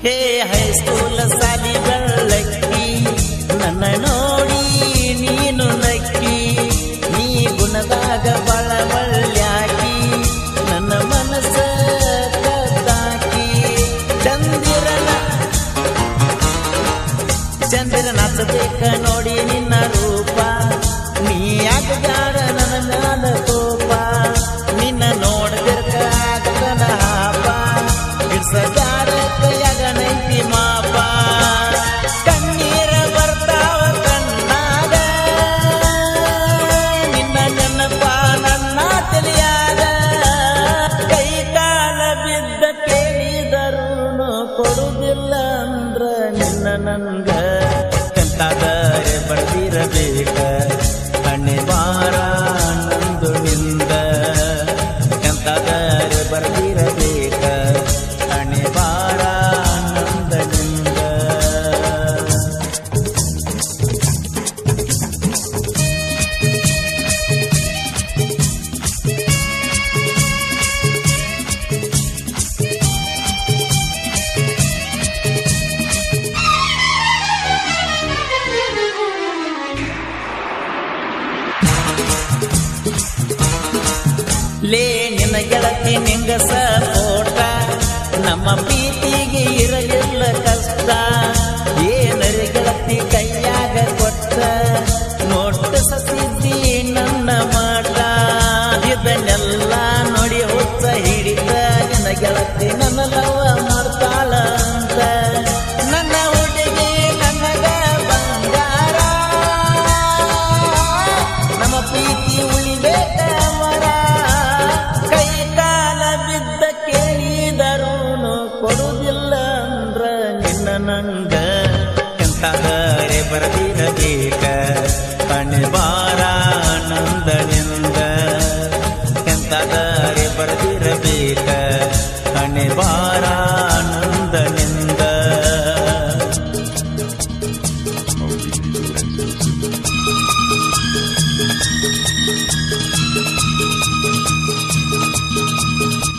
ಹೇ high school ಸಾಲಿ ಬೆಳ್ಳಕ್ಕಿ ನನ್ನ ನೋಡಿ ನೀನು ನಕ್ಕಿ ನೀ ಗುಣದಾಗ ಬಳವಳ್ಳ್ಯಾಕಿ ನನ್ನ ಮನಸ್ಸ ಕದ್ದಾಕಿ ಚಂದಿರ ನಾಚಬೇಕ ನೋಡಿ ನಿನ್ನ ರೂಪ ನೀ ಯಾಕೆ ಜಾಡ ನನ್ನ ಮ್ಯಾಲ ಕೋಪ ನಿನ್ನ ನೋಡದಿರ್ಕ ಆಗನ ಹಾಪ ಬಿಡ್ಸದಾರ ಕೈಯಾಗ ನೈತಿ ಮಾಪ ಕಣ್ಣೀರ ಬರ್ತಾವ ಕಣ್ಣಾಗ ನಿನ್ನ ನೆನಪ ನನ್ನ ತಿಳಿಯಾಗ ಕೈ ಕಾಲ ಬಿದ್ದ ಕೇಳಿದರೂನು ಕೊಡುದಿಲ್ಲ ಅಂದ್ರ ನಿನ್ನ ನನ್ಗ ಎಂತಾದರೆ ಬರ್ದಿರಬೇಕ ಕಣ್ಣೆ ಬಾರ ನಂದು ನಿಂದ ಎಂತಾದರೆ ಬರ್ದಿರಬೇಕ ಕಣ್ಣೆ ಬಾರ ನಂದನಿಂದ ಲೇ ನಿನ್ನ ಗೆಳತಿ ನಿಂಗ ಸಪೋಟ ನಮ್ಮ ಪ್ರೀತಿಗೆ ಇರಲಿಲ್ಲ ಕಷ್ಟ ಏನರೆ ಗೆಳತಿ ಕೈಯಾಗ ಕೊಟ್ಟ ನೋಟ ಸಸಿದ್ದಿ ನನ್ನ ಮಾಟ ಇದನ್ನೆಲ್ಲ ನೋಡಿ ಹುಚ್ಚ ಹಿಡಿತ ನಿನ್ನ ಗೆಳತಿ ನನ್ನ ಲವ ಮಾಡ್ತಾಳ ಅಂತ ನನ್ನ ಹುಡುಗಿ ನನಗ ಬಂಗಾರ ನಮ್ಮ ಪ್ರೀತಿ ಉಳಿಬೇಕ ಮರ ಕೈ ಕಾಲ ಬಿದ್ದ ಕೇಳಿದರೂನು ಕೊಡುದಿಲ್ಲ ಅಂದ್ರ ನಿನ್ನ ನಂಗ ಎಂತಾದರೆ ಬರದಿರಬೇಕ ಕಣ್ಣೆ ಬಾರ ನಂದನಿಂದ ಎಂತಾದರೆ ಬರದಿರಬೇಕ ಕಣ್ಣೆ ಬಾರ ನಂದನಿಂದ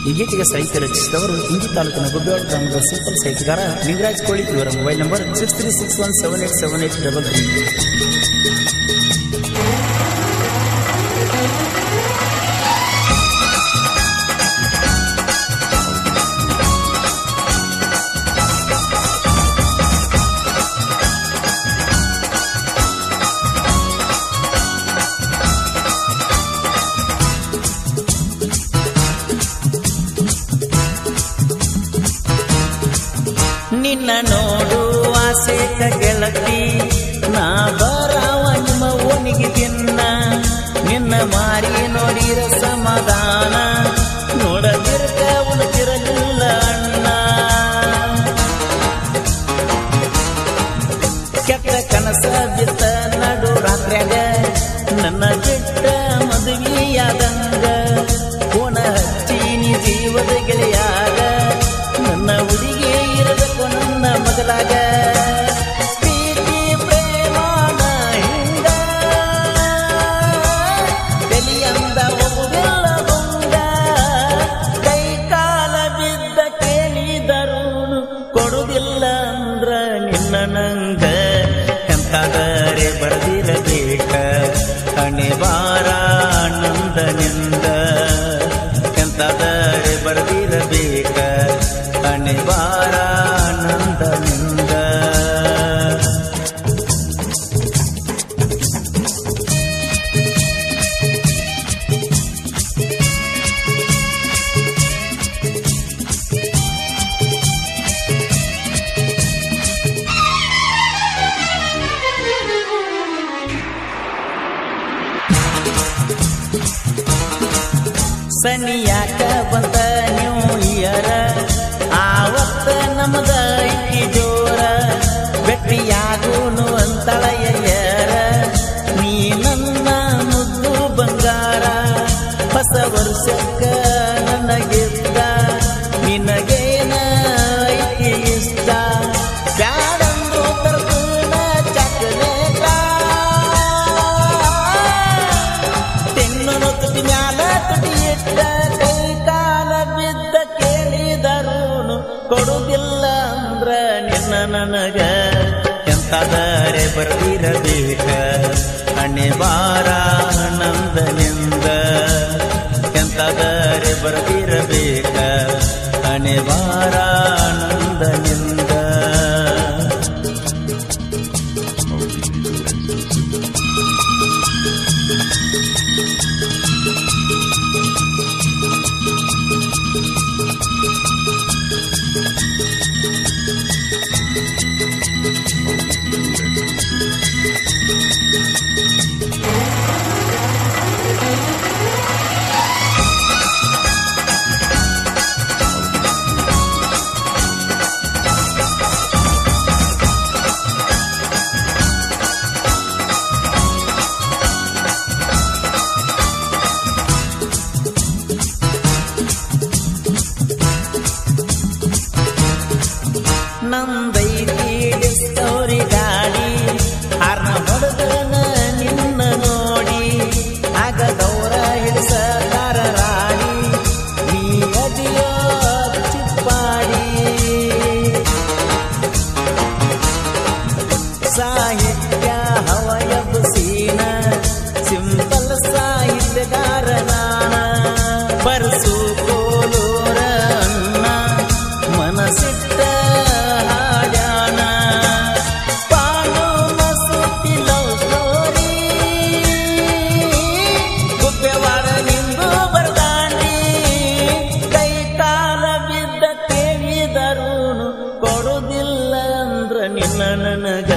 ಈ ಗೀತೆಗೆ ಸಾಹಿತ್ಯ ರಚಿಸಿದವರು ಇಂಡಿ ತಾಲೂಕಿನ ಗುಬ್ಬೇವಾಡ ಗ್ರಾಮದ ಸಿಂಪಲ್ ಸಾಹಿತ್ಯಗಾರ ನಿಂಗರಾಜ್ ಕೋಳಿ. ಇವರ ಮೊಬೈಲ್ ನಂಬರ್ 6361787833. ನಿನ್ನ ನೋಡುವ ಆಸೆಕ ಗೆಳತಿ ನಾ ಬರಾವ ನಿಮ್ಮ ಓಣಿಗೆ ದಿನ್ನ ನಿನ್ನ ಮಾರಿ ನೋಡಿರ ಸಮಾಧಾನ ನೋಡದಿರ್ಕ ಉಳಿತಿರಲಿಲ್ಲ ಅಣ್ಣ ಕೆಟ್ಟ ಕನಸ ಬಿತ್ತ ನಡು ರಾತ್ರ್ಯಾಗ ನನ್ನ ಬಿಟ್ಟ ಮದುವೆಯಾದಂಗ ಕೋಣ ಹಚ್ಚಿ ನೀ ಜೀವದ ಗೆಳೆಯಾಗ ನನ್ನ ಹುಡುಗಿ ಇರಬೇಕು ನನ್ನ ಮಗಲಾಗ ಪ್ರೀತಿ ಪ್ರೇಮಾನ ಹಿಂಗ ಬೆಲಿಯಂದ ಹೋಗುವುದಿಲ್ಲ ಬಂಗ ಕೈ ಕಾಲ ಬಿದ್ದ ಕೇಳಿದರೂನು ಕೊಡುದಿಲ್ಲ ಅಂದ್ರ ನಿನ್ನ ನಂಗ ಎಂತಾದರೆ ಬರದಿರಬೇಕ ಕಣ್ಣೆ ಬಾರ ನಂದನಿಂದ ಎಂತಾದರೆ ಬರದಿರಬೇಕ ಕಣ್ಣೆ ಬಾರ ನಂದನಿಂದ ಸನಿಯಾಕ ಬಂತ ನ್ಯೂ ಇಯರ್ ಆವತ್ತ ನಮದ ಐತಿ ಜೋರ ಭೆಟ್ಟಿಯಾಗೂನು ಅಂತಳೆಯರ ನೀ ನನ್ನ ಮುದ್ದು ಬಂಗಾರ ಹೊಸ ವರ್ಷಕ್ಕ ನನಗಿಷ್ಟ ನಿನಗೇನ ಐತಿ ಇಷ್ಟ ಬ್ಯಾಡಂದು ತರ್ಪೂನ ಚಾಕ್ಲೇಟ ತೆನ್ನು ತುಟಿ ಮ್ಯಾಲ ತುಟಿ ಇಟ್ಟ ಕೈ ಕಾಲ ಬಿದ್ದ ಕೇಳಿದರೂನು ಕೊಡುದಿಲ್ಲ ಅಂದ್ರ ನಿನ್ನ ನನಗ ಎಂತಾದರೆ ಬರ್ದಿರಬೇಕ ಹಣೆ ಬಾರ ನಂದನಿಂದ ಎಂತಾದರೆ ಬರ್ದಿರಬೇಕ ಹಣೆ ಬಾರ ನಂದನಿಂದ ನಂದೈತಿ ಡಿಸ್ಕವರಿ ಗಾಡಿ ಹಾರ್ನ ಹೊಡೆದನ ನಿನ್ನ ನೋಡಿ ಆಗ ಗೌರ ಹಿಡಿಸತಾರ ರಾಣಿ ನೀ ಅದಿಯೋ ಚಿಪ್ಪಾಡಿ ಸಾಹಿತ್ಯ ಹವಯಬಸೀನ ಸಿಂಪಲ್ ಸಾಹಿತ್ಯಗಾರ ನಾನ ಬರ್ಸು ಕೋಲೂರ ಅನ್ನ ಮನಸ್ಸಿಟ್ಟ ಕೊಡುದಿಲ್ಲ ಅಂದ್ರ ನಿನ್ನ ನನಗ